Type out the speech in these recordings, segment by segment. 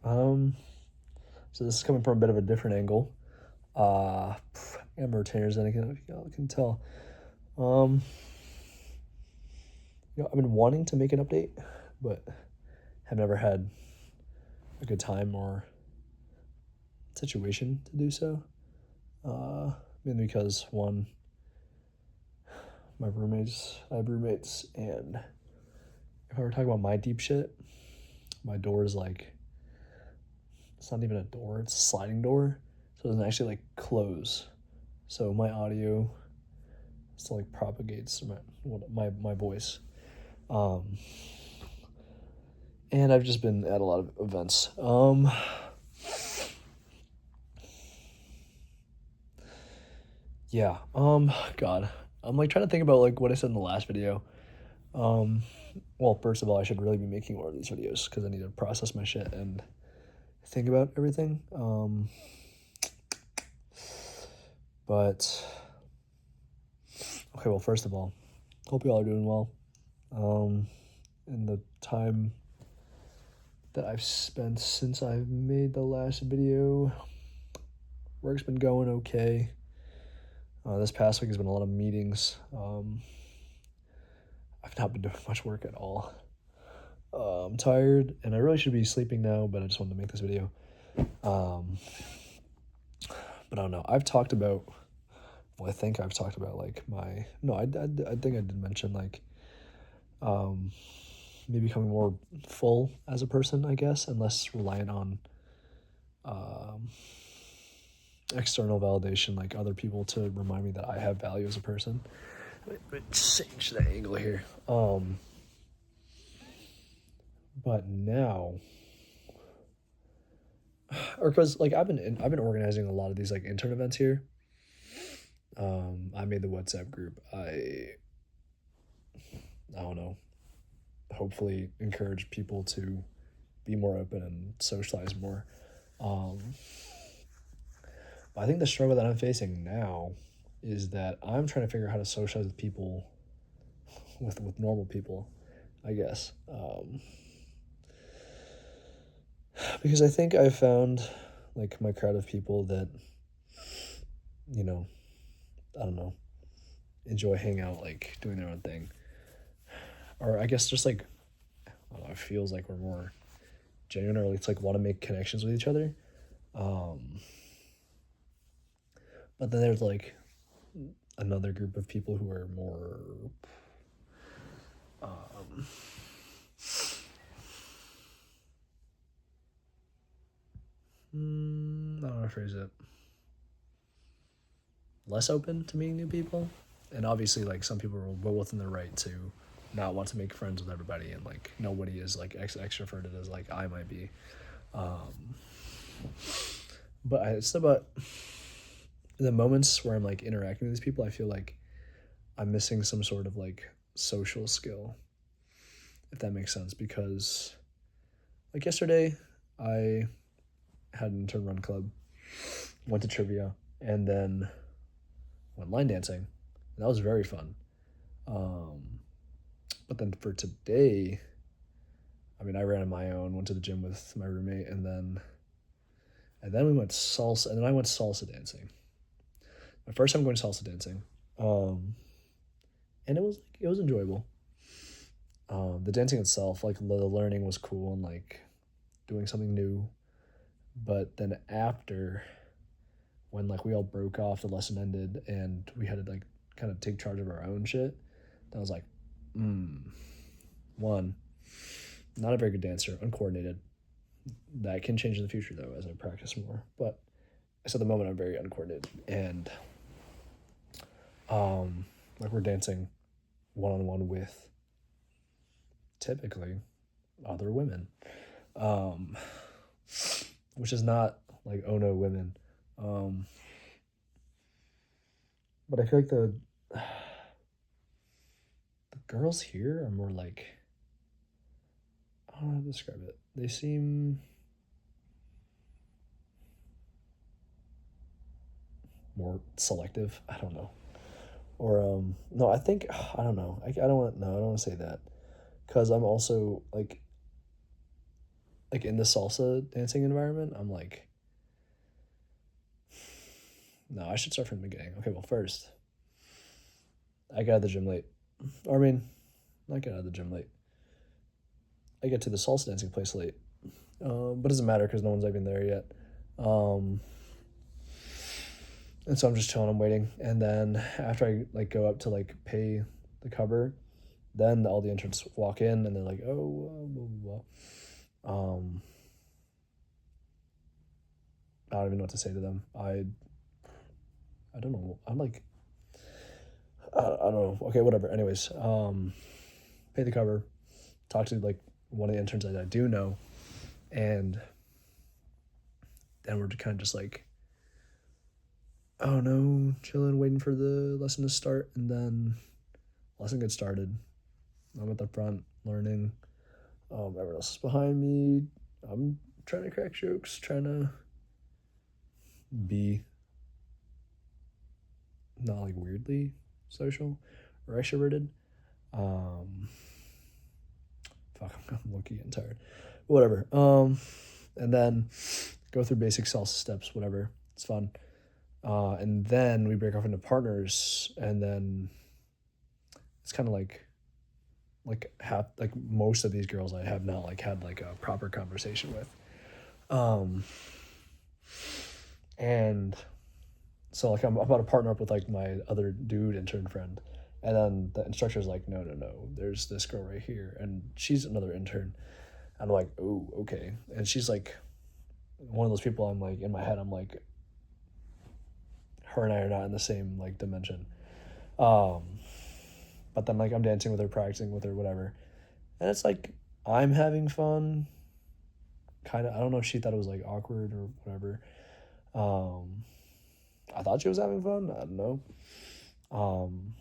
Um, so this is coming from a bit of a different angle. I'm a retainers, and I can tell. Um, I've been wanting to make an update, but have never had a good time or situation to do so. Uh, Mainly because one, I have roommates, and if I were talking about my deep shit, my door is like, it's not even a door, it's a sliding door, so it doesn't actually like close. So my audio still like propagates my voice. Um, and I've just been at a lot of events. Yeah. God, I'm like trying to think about like what I said in the last video. Um, well, first of all, I should really be making more of these videos because I need to process my shit and think about everything. But okay, well, first of all, hope you all are doing well. Um, in the time that I've spent since I've made the last video, work's been going okay. This past week has been a lot of meetings. I've not been doing much work at all. I'm tired, and I really should be sleeping now, but I just wanted to make this video. Um, but I don't know. I've talked about. Well, I think I've talked about like my. No, I think I did mention like um, me becoming more full as a person, I guess, and less reliant on um, external validation, like other people to remind me that I have value as a person. Let me change the angle here. But now, or because like I've been organizing a lot of these like intern events here. I made the WhatsApp group. I don't know. Hopefully, encourage people to be more open and socialize more. Um, but I think the struggle that I'm facing now is that I'm trying to figure out how to socialize with people, with normal people, I guess. Because I think I've found like my crowd of people that you know I don't know enjoy hanging out, like doing their own thing, or I guess just like I don't know, it feels like we're more genuine, or it's like want to make connections with each other. Um, but then there's like another group of people who are more um, I don't know how to phrase it, less open to meeting new people. And obviously, like some people are well within their right to not want to make friends with everybody, and like nobody is like extroverted as like I might be. Um, but it's about the moments where I'm like interacting with these people. I feel like I'm missing some sort of like social skill, if that makes sense. Because like yesterday, I had an intern run club, went to trivia, and then went line dancing. And that was very fun. Um, but then for today, I mean, I ran on my own, went to the gym with my roommate, and then we went salsa, and then I went salsa dancing. My first time going salsa dancing, um, and it was enjoyable. The dancing itself, like the learning was cool and like doing something new. But then after, when like we all broke off, the lesson ended, and we had to like kind of take charge of our own shit. That was like, one, not a very good dancer, uncoordinated. That can change in the future though as I practice more. But at the moment, I'm very uncoordinated, and like we're dancing one on one with typically other women, um, which is not like oh no women, um, but I feel like the girls here are more like I don't know how to describe it. They seem more selective. I don't know, or no, I think I don't know. I don't want no, I don't want to say that because I'm also like like in the salsa dancing environment, I'm like, no, I should start from the beginning. Okay, well, first, I got out of the gym late. Or, I mean, not get out of the gym late. I get to the salsa dancing place late. But it doesn't matter because no one's even there yet. Um, and so I'm just chilling, I'm waiting. And then after I like go up to like pay the cover, then all the interns walk in and they're like, oh, blah, blah, blah. I don't even know what to say to them. I don't know. I'm like, I don't know. Okay, whatever. Anyways, pay the cover, talk to like one of the interns that I do know, and then we're kind of just like, oh no, chilling, waiting for the lesson to start, and then lesson gets started. I'm at the front learning. Everyone else is behind me. I'm trying to crack jokes, trying to be not like weirdly social or extroverted. Um, fuck, I'm lucky getting tired. Whatever. And then go through basic salsa steps, whatever. It's fun. And then we break off into partners, and then it's kind of like half like most of these girls I have not like had like a proper conversation with. Um, and so like I'm about to partner up with like my other dude intern friend, and then the instructor's like, no, no, no, there's this girl right here, and she's another intern. I'm like, oh, okay, and she's like one of those people. I'm like in my head, I'm like, her and I are not in the same like dimension. Um, but then like I'm dancing with her, practicing with her, whatever, and it's like I'm having fun. Kind of, I don't know if she thought it was like awkward or whatever. Um, I thought she was having fun. I don't know. Um,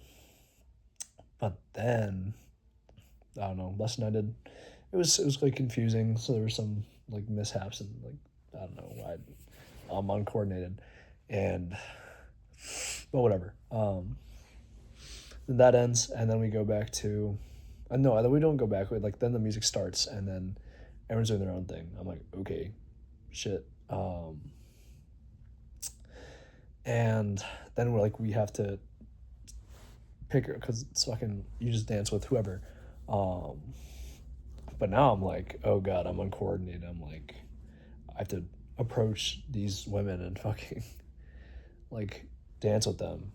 but then I don't know. Lesson ended. It was like confusing. So there were some like mishaps and like I don't know. I'm uncoordinated, and but whatever. Then that ends, and then we go back to. No, then we don't go back. Like then the music starts, and then everyone's doing their own thing. I'm like, okay, shit. And then we're like, we have to pick her because it's fucking. You just dance with whoever. Um, but now I'm like, oh god, I'm uncoordinated. I'm like, I have to approach these women and fucking like dance with them.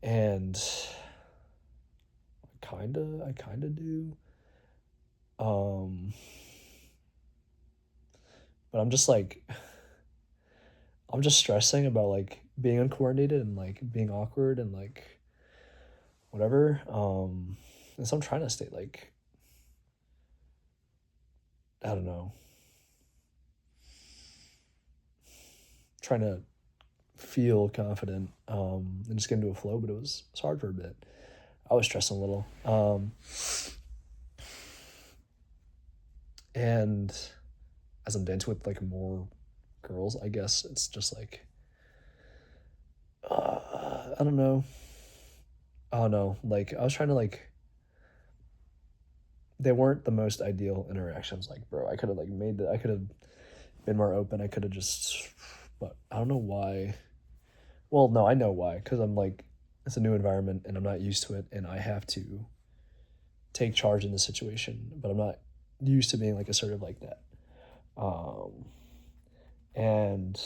And I kinda do. Um, but I'm just like, I'm just stressing about like being uncoordinated and like being awkward and like whatever. And so I'm trying to stay like, I don't know, trying to feel confident and just get into a flow, but it was hard for a bit. I was stressing a little. And as I'm dancing with like more girls, I guess it's just like I don't know. Oh no, like I was trying to like they weren't the most ideal interactions. Like, bro, I could have like made it. I could have been more open. I could have just, but I don't know why. Well, no, I know why. Because I'm like, it's a new environment and I'm not used to it, and I have to take charge in the situation. But I'm not used to being like assertive like that. Um, and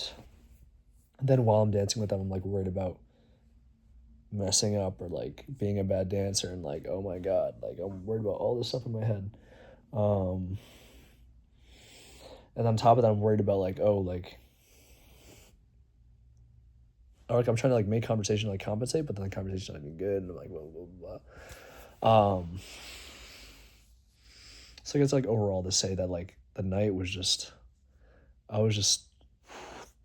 then while I'm dancing with them, I'm like worried about messing up or like being a bad dancer and like oh my god, like I'm worried about all this stuff in my head. Um, and on top of that, I'm worried about like oh like or like I'm trying to like make conversation like compensate, but then the conversation's not even good, and I'm like blah blah blah. So I guess like overall to say that like the night was just I was just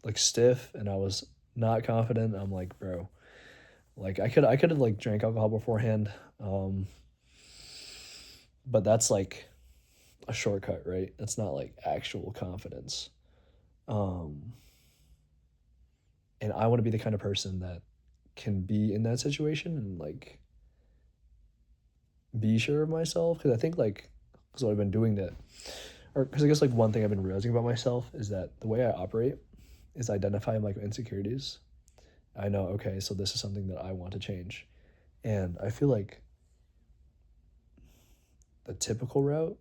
like stiff and I was not confident. I'm like bro, like I could have like drank alcohol beforehand, um, but that's like a shortcut, right? That's not like actual confidence. Um, and I want to be the kind of person that can be in that situation and like be sure of myself because I think like Because what I've been doing that, or because I guess like one thing I've been realizing about myself is that the way I operate is identifying like insecurities. I know, okay, so this is something that I want to change. And I feel like the typical route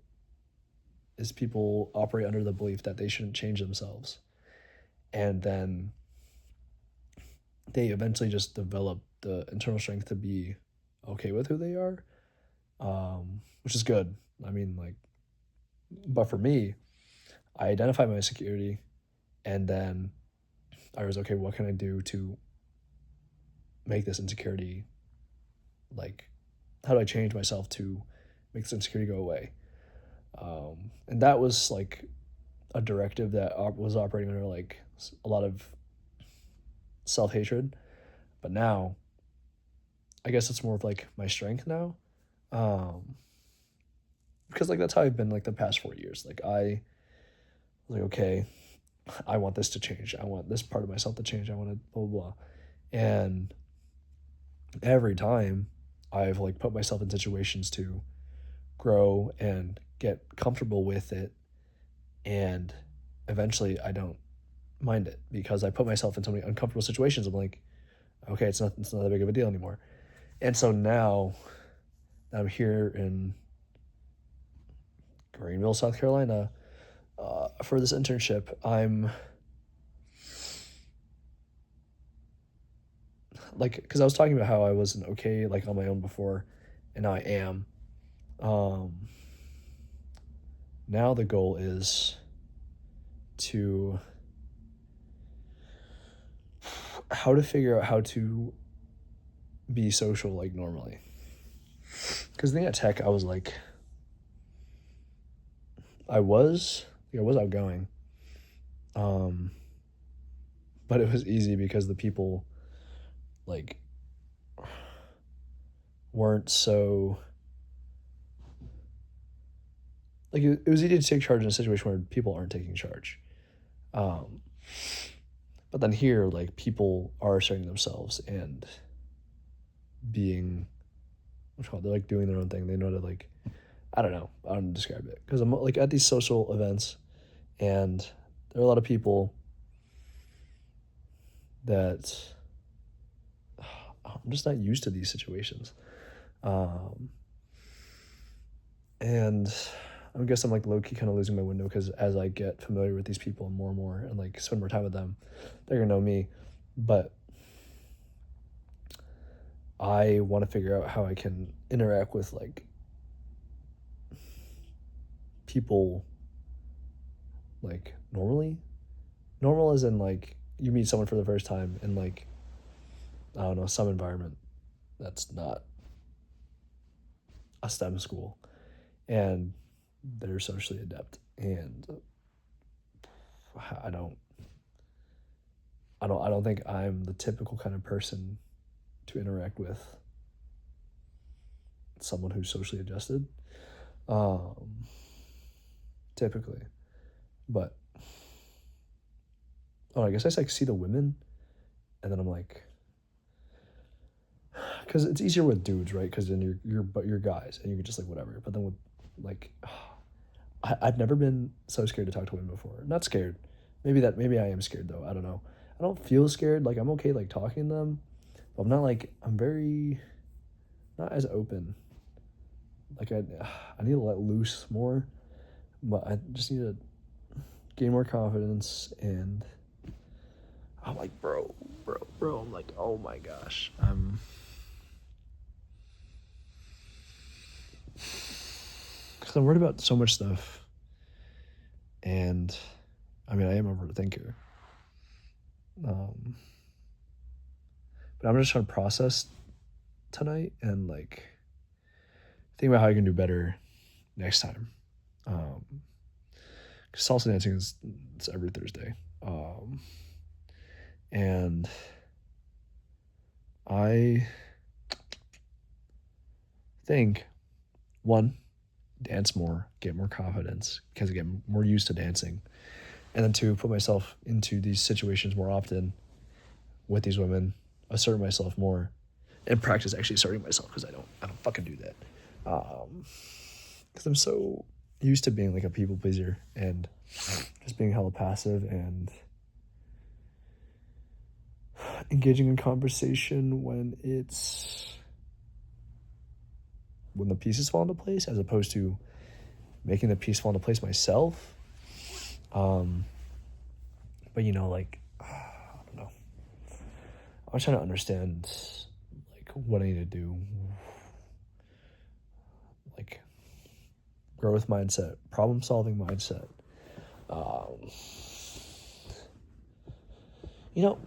is people operate under the belief that they shouldn't change themselves. And then they eventually just develop the internal strength to be okay with who they are, which is good. I mean, like, but for me, I identify my insecurity and then I was, okay, what can I do to make this insecurity, like, how do I change myself to make this insecurity go away? And that was like a directive that was operating under like a lot of self hatred. But now, I guess it's more of like my strength now, um, because like that's how I've been like the past 4 years. Like I was like, okay, I want this to change. I want this part of myself to change. I want to blah blah blah. And every time I've like put myself in situations to grow and get comfortable with it, and eventually I don't mind it because I put myself in so many uncomfortable situations. I'm like, okay, it's not that big of a deal anymore. And so now I'm here in Greenville, South Carolina, for this internship. I'm like, because I was talking about how I wasn't okay like on my own before, and now I am. Um, Now the goal is to how to figure out how to be social like normally. Because the thing at tech, I was like, I was outgoing, um, but it was easy because the people like weren't so like it was easy to take charge in a situation where people aren't taking charge. Um, but then here, like people are asserting themselves and being, what's called, they're like doing their own thing. They know to like, I don't know, I don't describe it because I'm like at these social events, and there are a lot of people that I'm just not used to these situations. Um, and I guess I'm like low key kind of losing my window because as I get familiar with these people and more and like spend more time with them, they're gonna know me. But I want to figure out how I can interact with like people like normally. Normal as in like you meet someone for the first time in like, I don't know, some environment that's not a STEM school, and they're socially adept, and I don't I don't think I'm the typical kind of person to interact with someone who's socially adjusted, um, typically. But oh, I guess I like see the women, and then I'm like, because it's easier with dudes, right? Because then you're guys, and you're just like whatever. But then with like, I've never been so scared to talk to women before. Not scared. Maybe I am scared though. I don't know. I don't feel scared. Like I'm okay like talking to them, but I'm not like I'm very not as open. Like I need to let loose more, but I just need to gain more confidence. And I'm like, bro. I'm like, oh my gosh. Because I'm worried about so much stuff, and I mean I am a overthinker. Um, but I'm just trying to process tonight and like think about how I can do better next time. Um, 'Cause salsa dancing is it's every Thursday, and I think one, dance more, get more confidence because I get more used to dancing, and then two, put myself into these situations more often with these women, assert myself more, and practice actually asserting myself because I don't fucking do that, because I'm so used to being like a people pleaser and just being hella passive and engaging in conversation when the pieces fall into place, as opposed to making the piece fall into place myself. Um, but like I don't know. I'm trying to understand like what I need to do, like growth mindset, problem solving mindset. Um, you know,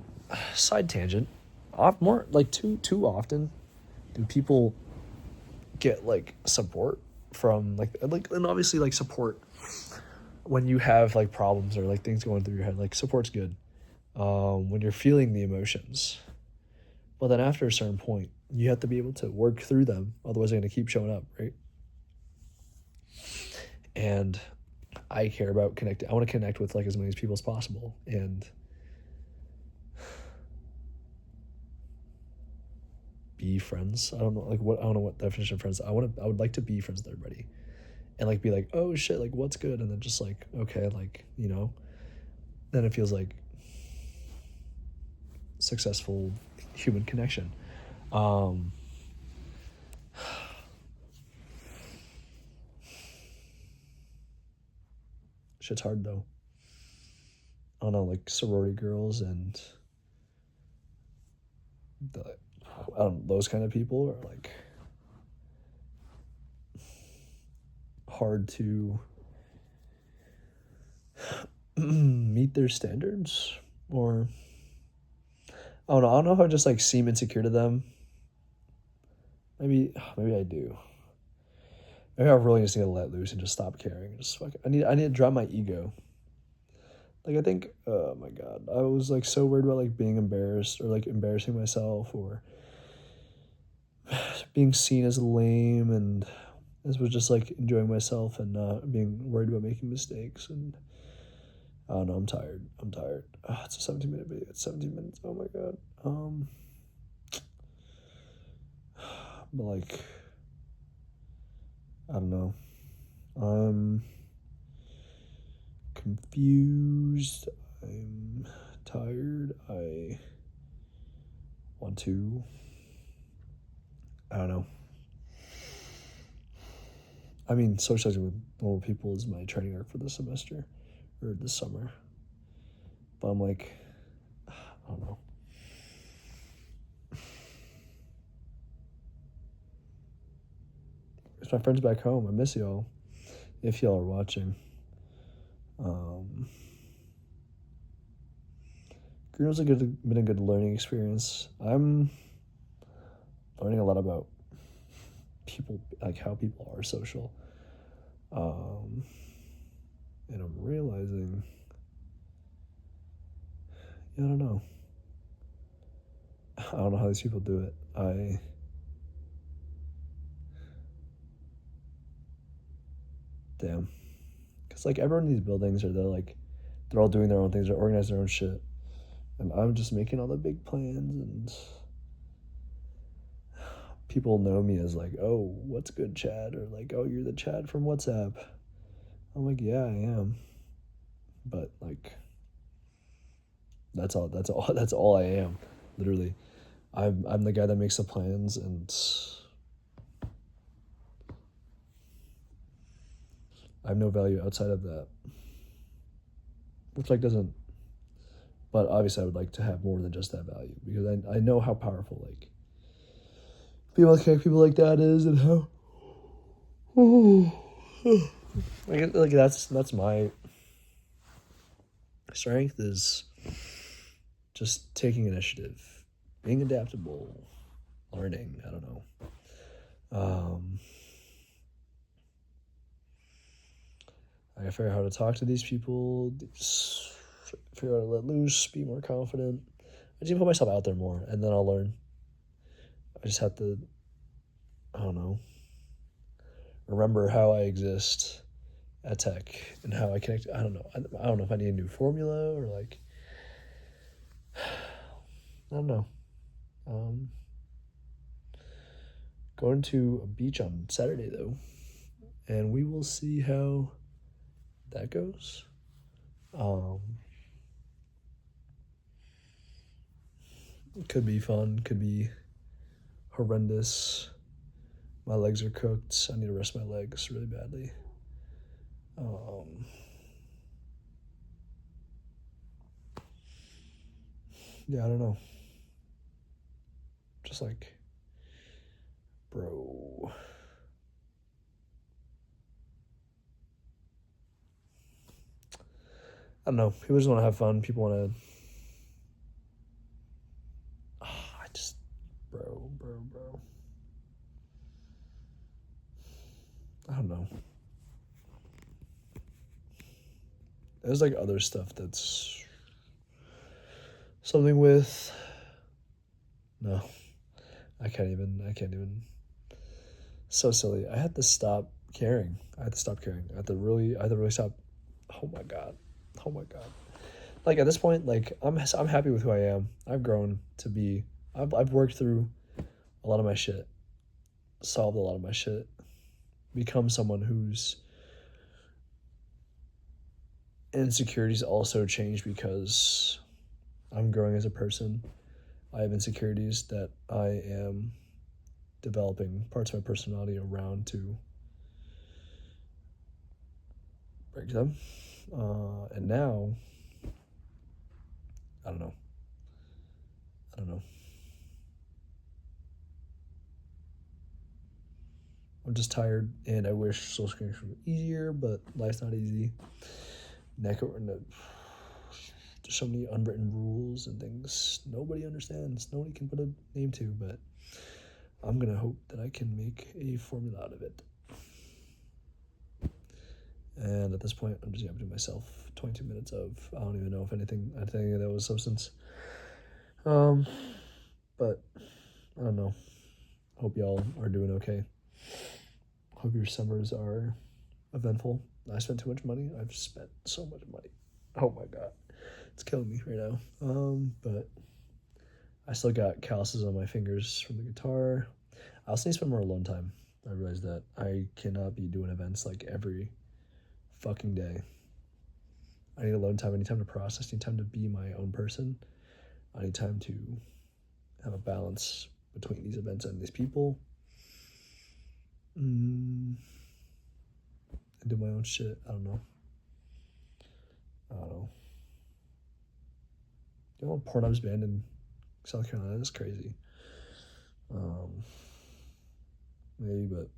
side tangent. More like too often do people get like support from like and obviously like support when you have like problems or like things going through your head, like support's good when you're feeling the emotions, but then after a certain point you have to be able to work through them, otherwise they're going to keep showing up, right? And I care about connecting. I want to connect with like as many people as possible and be friends. I don't know what definition of friends. I would like to be friends with everybody and like be like, oh shit, like what's good, and then just like okay, like then it feels like successful human connection. Um, shit's hard though. I don't know, like sorority girls and the, I don't those kind of people are like hard to meet their standards, or I don't know. I don't know if I just like seem insecure to them. Maybe I do. Maybe I really just need to let loose and just stop caring. Just fuck. I need to drop my ego. Like I think, oh my god, I was like so worried about like being embarrassed or like embarrassing myself or being seen as lame, and this was just like enjoying myself and not being worried about making mistakes. And I don't know. I'm tired. I'm tired. It's a 17-minute video. It's 17 minutes. Oh my god. But like I don't know. I'm confused. I'm tired. I want to. I don't know. I mean, socializing with normal people is my training arc for this semester or this summer. But I'm like, I don't know. It's my friends back home. I miss y'all. If y'all are watching. Green was been a good learning experience. I'm learning a lot about people, like how people are social. And I'm realizing, I don't know. I don't know how these people do it. Damn. Because like everyone in these buildings they're all doing their own things, they're organizing their own shit. And I'm just making all the big plans, and people know me as like, oh, what's good, Chad? Or like, oh, you're the Chad from WhatsApp. I'm like, yeah, I am. But like, that's all. That's all. That's all I am. Literally, I'm the guy that makes the plans, and I have no value outside of that. Which like doesn't. But obviously, I would like to have more than just that value, because I know how powerful like people like that is, and how like that's my strength is just taking initiative, being adaptable, learning. I don't know. I gotta figure out how to talk to these people, figure out how to let loose, be more confident. I just need to put myself out there more, and then I'll learn. I just have to, I don't know, remember how I exist at tech and how I connect. I don't know. I don't know if I need a new formula or like, I don't know. Going to a beach on Saturday though, and we will see how that goes. Could be fun, could be horrendous. My legs are cooked. I need to rest my legs really badly. Yeah, I don't know. Just like, bro. I don't know. People just want to have fun. People want to. I just, bro. I don't know. There's like other stuff that's something with. No, I can't even. So silly. I had to stop caring. I had to really stop. Oh my god. Oh my god. Like at this point, like I'm happy with who I am. I've grown to be. I've worked through a lot of my shit, solved a lot of my shit, become someone whose insecurities also change because I'm growing as a person. I have insecurities that I am developing parts of my personality around to break them. And now, I don't know. I don't know. I'm just tired, and I wish social connection was easier, but life's not easy. There's so many unwritten rules and things nobody understands. Nobody can put a name to, but I'm gonna hope that I can make a formula out of it. And at this point, I'm just yapping to myself. 22 minutes of I don't even know if anything. I think that was substance. But I don't know. Hope y'all are doing okay. Hope your summers are eventful. I spent too much money. I've spent so much money. Oh my god, it's killing me right now. But I still got calluses on my fingers from the guitar. I also need to spend more alone time. I realized that I cannot be doing events like every fucking day. I need alone time. I need time to process. I need time to be my own person. I need time to have a balance between these events and these people. And do my own shit. I don't know. You know, Pornhub's banned in South Carolina. That's crazy. Maybe, but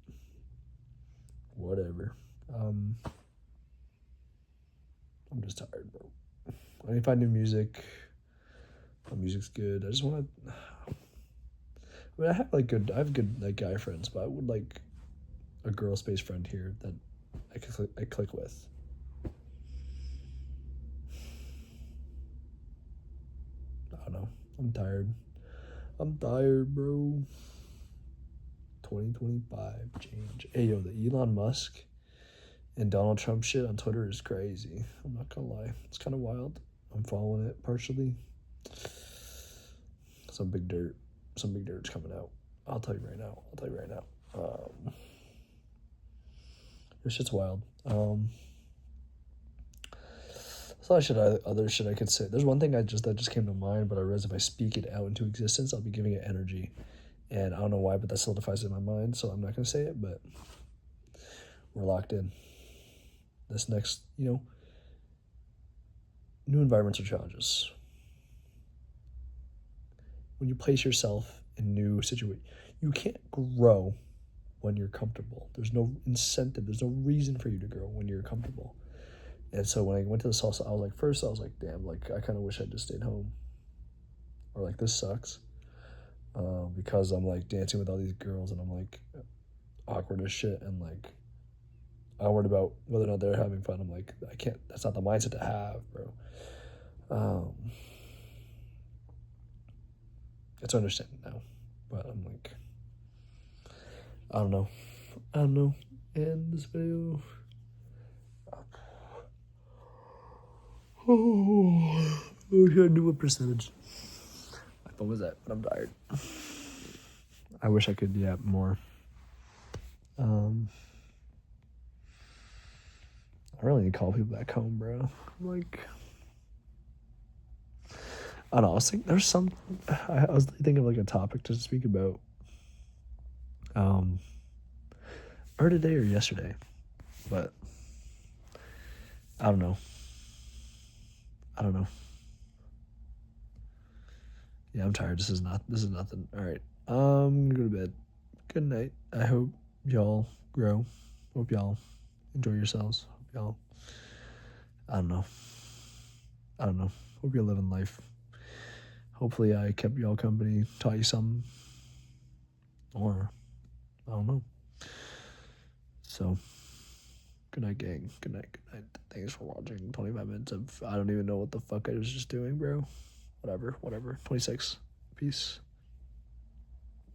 whatever. I'm just tired, bro. I need to find new music. My music's good. I just want to. I mean, I have good like guy friends, but I would like a girl space friend here that I click with. I don't know. I'm tired. I'm tired, bro. 2025 change. Hey, yo, the Elon Musk and Donald Trump shit on Twitter is crazy. I'm not gonna lie. It's kind of wild. I'm following it partially. Some big dirt. Some big dirt's coming out. I'll tell you right now. This shit's wild. Other shit I could say. There's one thing that just came to mind, but I realized if I speak it out into existence, I'll be giving it energy. And I don't know why, but that solidifies it in my mind, so I'm not gonna say it, but we're locked in. This next, new environments are challenges. When you place yourself in new situations, you can't grow when you're comfortable. There's no incentive. There's no reason for you to grow when you're comfortable. And so when I went to the salsa, I was like, damn, like I kind of wish I just stayed home. Or like this sucks, because I'm like dancing with all these girls and I'm like awkward as shit and like I'm worried about whether or not they're having fun. I'm like, I can't. That's not the mindset to have, bro. It's understanding now, but I'm like, I don't know. And this video. Oh, I should do a percentage. What was that? But I'm tired. I wish I could yap more. I really need to call people back home, bro. Like, I don't know. I was thinking there's some. I was thinking of like a topic to speak about. Um, or today or yesterday, but I don't know. I don't know. Yeah, I'm tired. This is not. This is nothing. All right. I'm gonna go to bed. Good night. I hope y'all grow. Hope y'all enjoy yourselves. Hope y'all. I don't know. I don't know. Hope you're living life. Hopefully, I kept y'all company, taught you something, or I don't know. So, good night, gang. Good night. Good night. Thanks for watching. 25 minutes of I don't even know what the fuck I was just doing, bro. Whatever. Whatever. 26. Peace.